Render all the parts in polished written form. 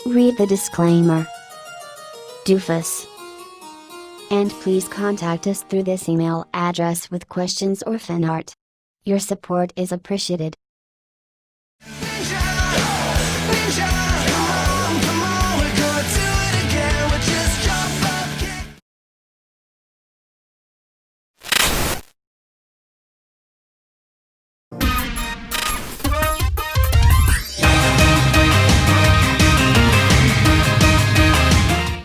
Read the disclaimer. Doofus. And please contact us through this email address with questions or fan art. Your support is appreciated.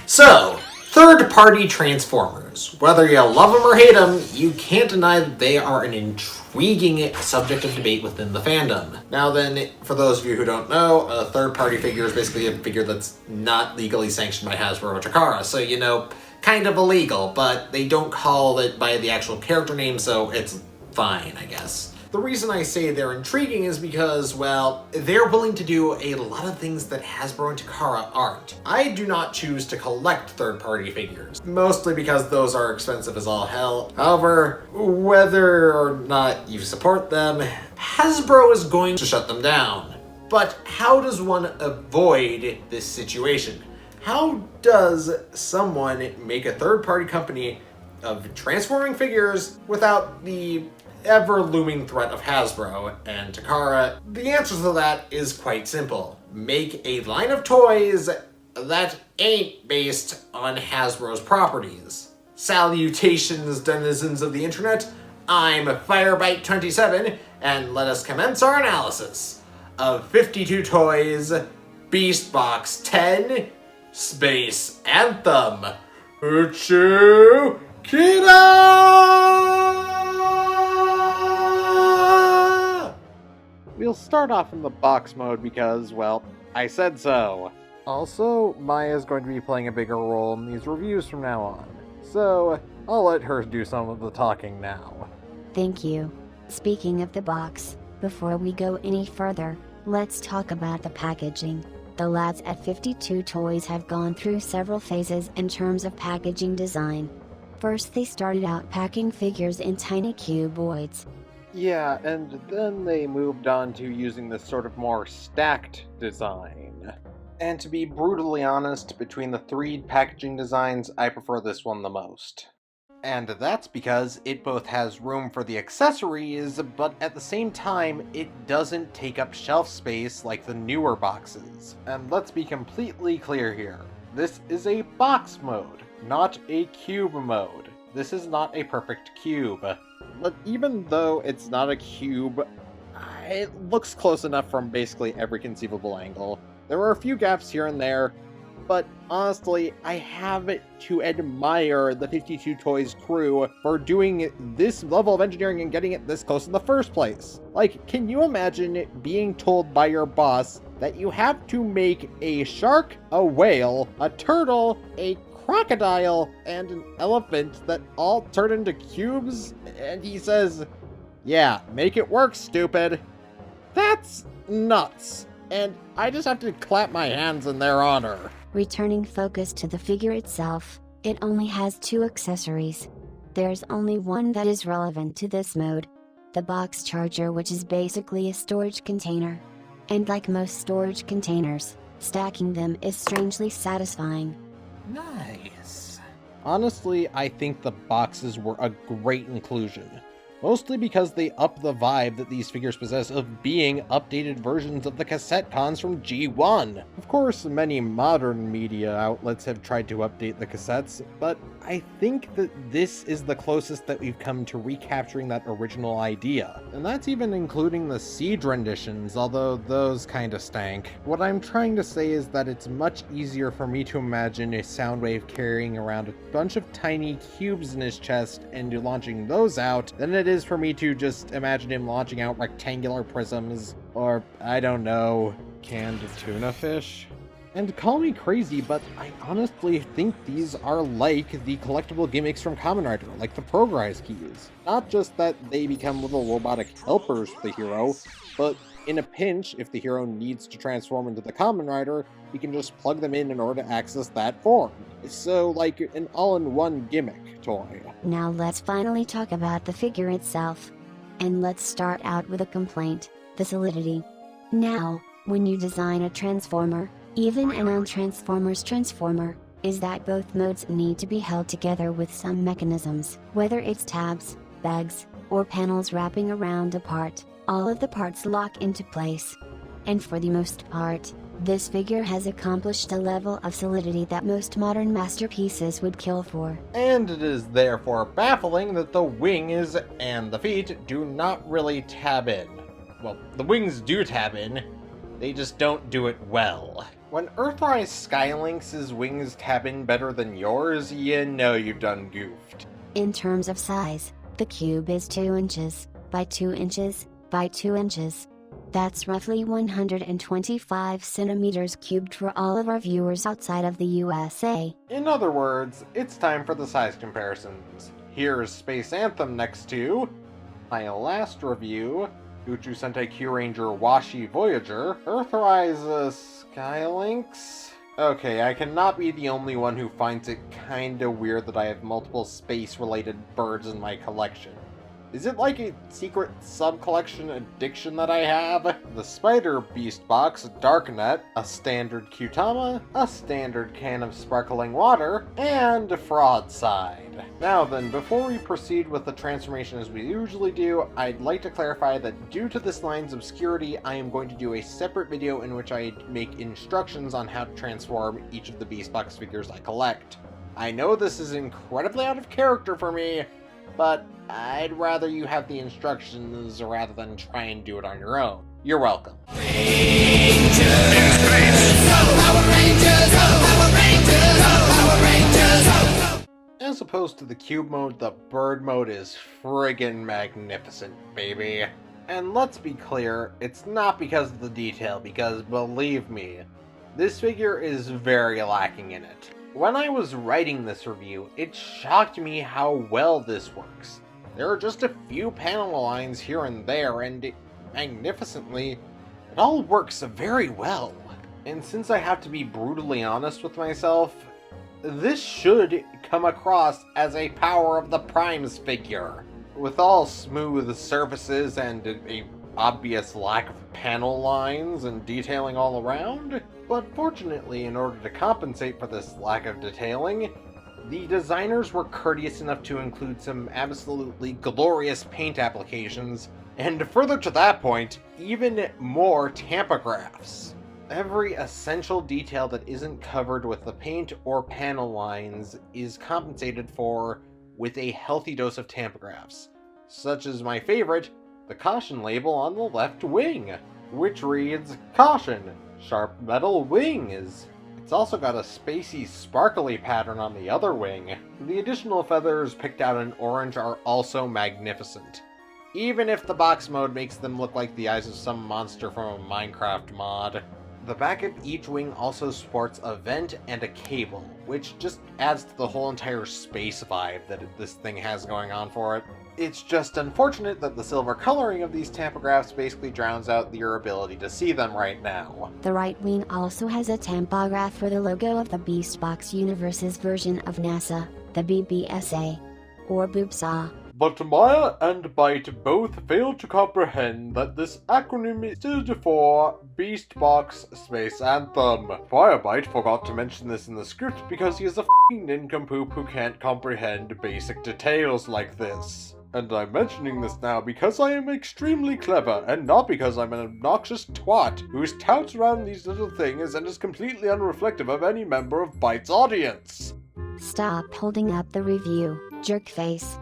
So, third-party transformers. Whether you love them or hate them, you can't deny that they are an intriguing subject of debate within the fandom. Now then, for those of you who don't know, a third-party figure is basically a figure that's not legally sanctioned by Hasbro or Takara, so kind of illegal, but they don't call it by the actual character name, so it's fine, I guess. The reason I say they're intriguing is because, well, they're willing to do a lot of things that Hasbro and Takara aren't. I do not choose to collect third-party figures, mostly because those are expensive as all hell. However, whether or not you support them, Hasbro is going to shut them down. But how does one avoid this situation? How does someone make a third-party company of transforming figures without the ever-looming threat of Hasbro and Takara? The answer to that is quite simple. Make a line of toys that ain't based on Hasbro's properties. Salutations, denizens of the internet. I'm Firebite27, and let us commence our analysis of 52 Toys Beast Box 10 Space Anthem. Uchu Kida! We'll start off in the box mode because, well, I said so. Also, Maya's going to be playing a bigger role in these reviews from now on, so I'll let her do some of the talking now. Thank you. Speaking of the box, before we go any further, let's talk about the packaging. The lads at 52 Toys have gone through several phases in terms of packaging design. First, they started out packing figures in tiny cuboids. Yeah, and then they moved on to using this sort of more stacked design. And to be brutally honest, between the three packaging designs, I prefer this one the most. And that's because it both has room for the accessories, but at the same time, it doesn't take up shelf space like the newer boxes. And let's be completely clear here. This is a box mode, not a cube mode. This is not a perfect cube. But even though it's not a cube, it looks close enough from basically every conceivable angle. There are a few gaps here and there, but honestly, I have to admire the 52 Toys crew for doing this level of engineering and getting it this close in the first place. Like, can you imagine being told by your boss that you have to make a shark, a whale, a turtle, a crocodile, and an elephant that all turn into cubes? And he says, yeah, make it work, stupid. That's nuts. And I just have to clap my hands in their honor. Returning focus to the figure itself, it only has two accessories. There's only one that is relevant to this mode. The box charger, which is basically a storage container. And like most storage containers, stacking them is strangely satisfying. Nice. Honestly, I think the boxes were a great inclusion. Mostly because they up the vibe that these figures possess of being updated versions of the cassette cons from G1. Of course, many modern media outlets have tried to update the cassettes, but I think that this is the closest that we've come to recapturing that original idea. And that's even including the Siege renditions, although those kinda stank. What I'm trying to say is that it's much easier for me to imagine a Soundwave carrying around a bunch of tiny cubes in his chest and launching those out than it is for me to just imagine him launching out rectangular prisms, or, I don't know, canned tuna fish. And call me crazy, but I honestly think these are like the collectible gimmicks from Kamen Rider, like the Progrise keys. Not just that they become little robotic helpers for the hero, but in a pinch, if the hero needs to transform into the Kamen Rider, he can just plug them in order to access that form. So, like an all-in-one gimmick toy. Now let's finally talk about the figure itself. And let's start out with a complaint, the solidity. Now, when you design a transformer, even a non-transformer's transformer, is that both modes need to be held together with some mechanisms. Whether it's tabs, bags, or panels wrapping around a part, all of the parts lock into place. And for the most part, this figure has accomplished a level of solidity that most modern masterpieces would kill for. And it is therefore baffling that the wings and the feet do not really tab in. Well, the wings do tab in, they just don't do it well. When Earthrise Skylynx's wings tab in better than yours, you know you've done goofed. In terms of size, the cube is 2 inches, by 2 inches, by 2 inches. That's roughly 125 centimeters cubed for all of our viewers outside of the USA. In other words, it's time for the size comparisons. Here's Space Anthem next to my last review, Uchu Sentai Q Ranger Washi Voyager, Earthrise Skylynx. Okay, I cannot be the only one who finds it kinda weird that I have multiple space-related birds in my collection. Is it like a secret sub-collection addiction that I have? The Spider Beast Box Darknet, a standard Qtama, a standard can of sparkling water, and a Fraudside. Now then, before we proceed with the transformation as we usually do, I'd like to clarify that due to this line's obscurity, I am going to do a separate video in which I make instructions on how to transform each of the Beast Box figures I collect. I know this is incredibly out of character for me, but I'd rather you have the instructions rather than try and do it on your own. You're welcome. As opposed to the cube mode, the bird mode is friggin' magnificent, baby. And let's be clear, it's not because of the detail, because believe me, this figure is very lacking in it. When I was writing this review, it shocked me how well this works. There are just a few panel lines here and there, and magnificently, it all works very well. And since I have to be brutally honest with myself, this should come across as a Power of the Primes figure. With all smooth surfaces and a obvious lack of panel lines and detailing all around. But fortunately, in order to compensate for this lack of detailing, the designers were courteous enough to include some absolutely glorious paint applications, and further to that point, even more Tampographs. Every essential detail that isn't covered with the paint or panel lines is compensated for with a healthy dose of Tampographs, such as my favorite, the caution label on the left wing, which reads, "Caution, sharp metal wings." It's also got a spacey, sparkly pattern on the other wing. The additional feathers picked out in orange are also magnificent, even if the box mode makes them look like the eyes of some monster from a Minecraft mod. The back of each wing also sports a vent and a cable, which just adds to the whole entire space vibe that this thing has going on for it. It's just unfortunate that the silver coloring of these Tampographs basically drowns out your ability to see them right now. The right wing also has a tampograph for the logo of the Beast Box Universe's version of NASA, the BBSA, or Boobsaw. But Maya and Byte both fail to comprehend that this acronym stood for Beast Box Space Anthem. Firebyte forgot to mention this in the script because he is a f***ing nincompoop who can't comprehend basic details like this. And I'm mentioning this now because I am extremely clever, and not because I'm an obnoxious twat who touts around these little things and is completely unreflective of any member of Byte's audience. Stop holding up the review, jerkface.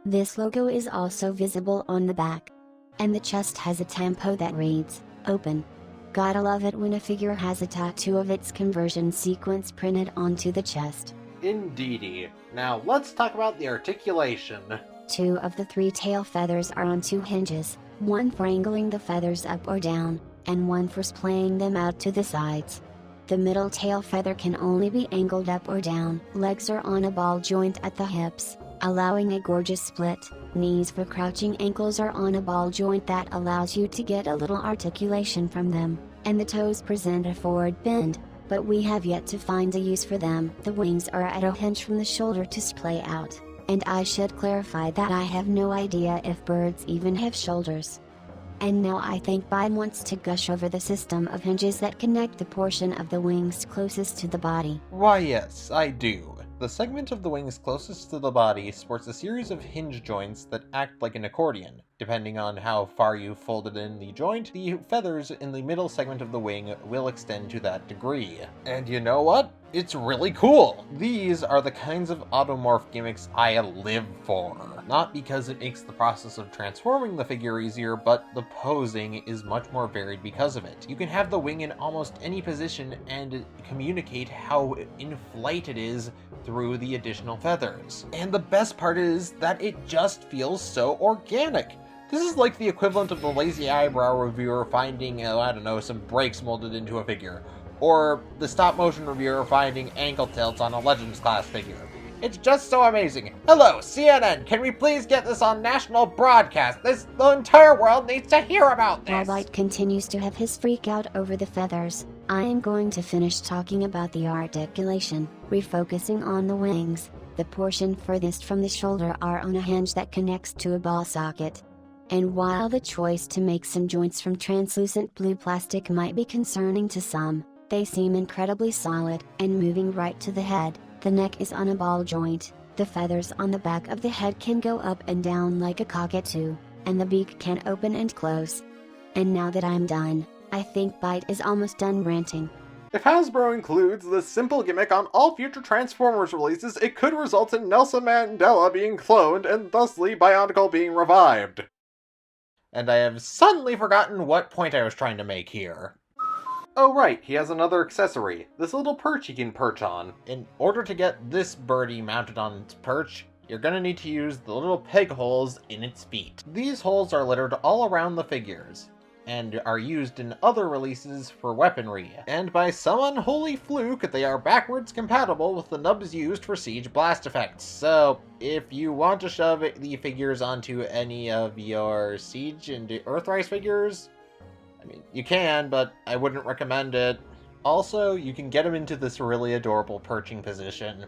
This logo is also visible on the back. And the chest has a tampo that reads, "Open." Gotta love it when a figure has a tattoo of its conversion sequence printed onto the chest. Indeedy. Now let's talk about the articulation. 2 of the 3 tail feathers are on 2 hinges, one for angling the feathers up or down, and one for splaying them out to the sides. The middle tail feather can only be angled up or down. Legs are on a ball joint at the hips, allowing a gorgeous split. Knees for crouching ankles are on a ball joint that allows you to get a little articulation from them, and the toes present a forward bend, but we have yet to find a use for them. The wings are at a hinge from the shoulder to splay out, and I should clarify that I have no idea if birds even have shoulders. And now I think Bide wants to gush over the system of hinges that connect the portion of the wings closest to the body. Why yes, I do. The segment of the wings closest to the body sports a series of hinge joints that act like an accordion. Depending on how far you folded in the joint, the feathers in the middle segment of the wing will extend to that degree. And you know what? It's really cool! These are the kinds of automorph gimmicks I live for. Not because it makes the process of transforming the figure easier, but the posing is much more varied because of it. You can have the wing in almost any position and communicate how in flight it is through the additional feathers. And the best part is that it just feels so organic. This is like the equivalent of the lazy eyebrow reviewer finding, I don't know, some breaks molded into a figure. Or the stop-motion reviewer finding ankle tilts on a Legends class figure. It's just so amazing. Hello, CNN, can we please get this on national broadcast? The entire world needs to hear about this! While Bite continues to have his freak out over the feathers, I am going to finish talking about the articulation, refocusing on the wings. The portion furthest from the shoulder are on a hinge that connects to a ball socket. And while the choice to make some joints from translucent blue plastic might be concerning to some, they seem incredibly solid, and moving right to the head. The neck is on a ball joint, the feathers on the back of the head can go up and down like a cockatoo, and the beak can open and close. And now that I'm done, I think Bite is almost done ranting. If Hasbro includes this simple gimmick on all future Transformers releases, it could result in Nelson Mandela being cloned and thusly Bionicle being revived. And I have suddenly forgotten what point I was trying to make here. Oh right, he has another accessory, this little perch he can perch on. In order to get this birdie mounted on its perch, you're gonna need to use the little peg holes in its feet. These holes are littered all around the figures, and are used in other releases for weaponry. And by some unholy fluke, they are backwards compatible with the nubs used for siege blast effects. So, if you want to shove the figures onto any of your siege and Earthrise figures, I mean, you can, but I wouldn't recommend it. Also, you can get them into this really adorable perching position.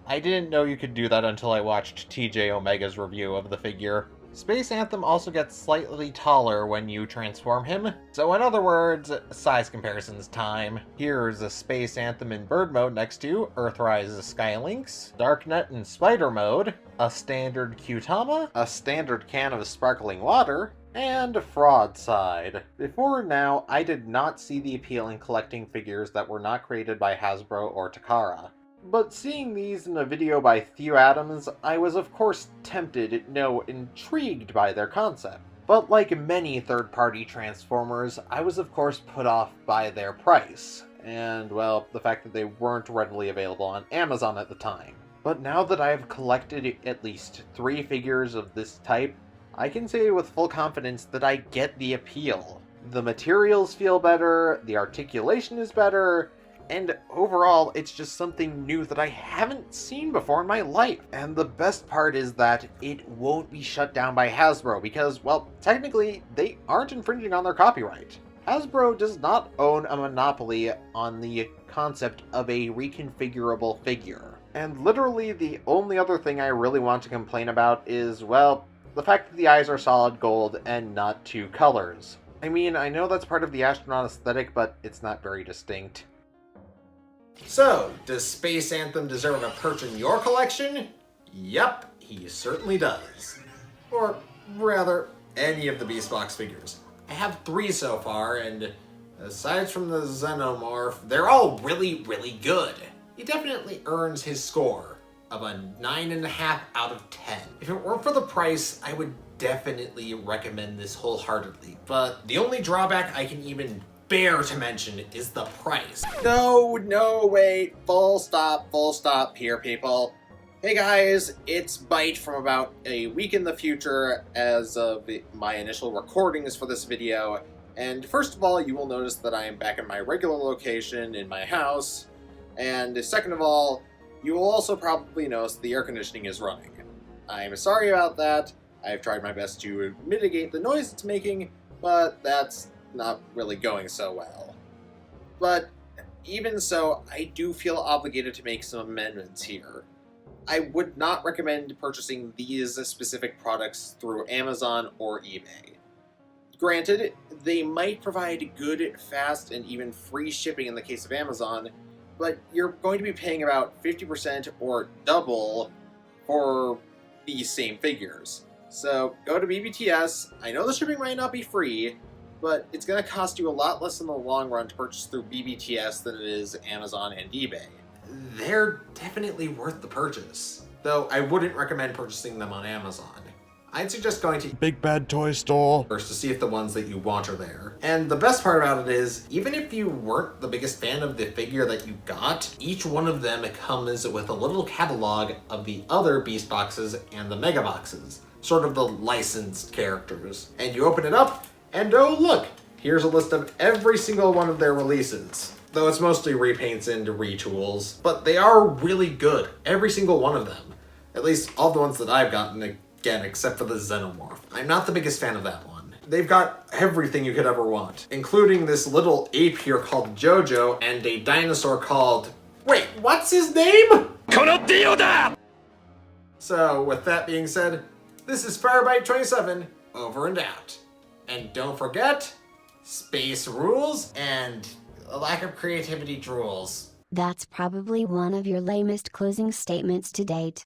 I didn't know you could do that until I watched TJ Omega's review of the figure. Space Anthem also gets slightly taller when you transform him, so in other words, size comparisons time. Here's a Space Anthem in bird mode next to Earthrise Skylynx, Darknet in spider mode, a standard Qtama, a standard can of sparkling water, and Fraudside. Before now, I did not see the appeal in collecting figures that were not created by Hasbro or Takara. But seeing these in a video by Theo Adams, I was of course tempted, no, intrigued by their concept. But like many third-party Transformers, I was of course put off by their price, and well, the fact that they weren't readily available on Amazon at the time. But now that I have collected at least 3 figures of this type, I can say with full confidence that I get the appeal. The materials feel better, the articulation is better, and overall, it's just something new that I haven't seen before in my life. And the best part is that it won't be shut down by Hasbro because, well, technically, they aren't infringing on their copyright. Hasbro does not own a monopoly on the concept of a reconfigurable figure. And literally, the only other thing I really want to complain about is, well, the fact that the eyes are solid gold and not 2 colors. I mean, I know that's part of the astronaut aesthetic, but it's not very distinct. So, does Space Anthem deserve a perch in your collection? Yep, he certainly does. Or, rather, any of the Beastbox figures. I have 3 so far, and aside from the Xenomorph, they're all really, really good. He definitely earns his score of a 9.5 out of 10. If it weren't for the price, I would definitely recommend this wholeheartedly. But the only drawback I can even bear to mention is the price. No, wait, full stop here, people. Hey guys, it's Bite from about a week in the future as of my initial recordings for this video. And first of all, you will notice that I am back in my regular location in my house. And second of all, you will also probably notice the air conditioning is running. I'm sorry about that. I've tried my best to mitigate the noise it's making, but that's not really going so well. But even so, I do feel obligated to make some amendments here. I would not recommend purchasing these specific products through Amazon or eBay. Granted, they might provide good, fast, and even free shipping in the case of Amazon, but you're going to be paying about 50% or double for these same figures. So go to BBTS. I know the shipping might not be free, but it's going to cost you a lot less in the long run to purchase through BBTS than it is Amazon and eBay. They're definitely worth the purchase, though I wouldn't recommend purchasing them on Amazon. I'd suggest going to Big Bad Toy Store first to see if the ones that you want are there. And the best part about it is, even if you weren't the biggest fan of the figure that you got, each one of them comes with a little catalog of the other Beast boxes and the Mega boxes, sort of the licensed characters. And you open it up, and oh look, here's a list of every single one of their releases. Though it's mostly repaints and retools, but they are really good, every single one of them. At least all the ones that I've gotten, again, except for the Xenomorph. I'm not the biggest fan of that one. They've got everything you could ever want, including this little ape here called Jojo and a dinosaur called... Wait, what's his name? So, with that being said, this is Firebite27, over and out. And don't forget, space rules and a lack of creativity drools. That's probably one of your lamest closing statements to date.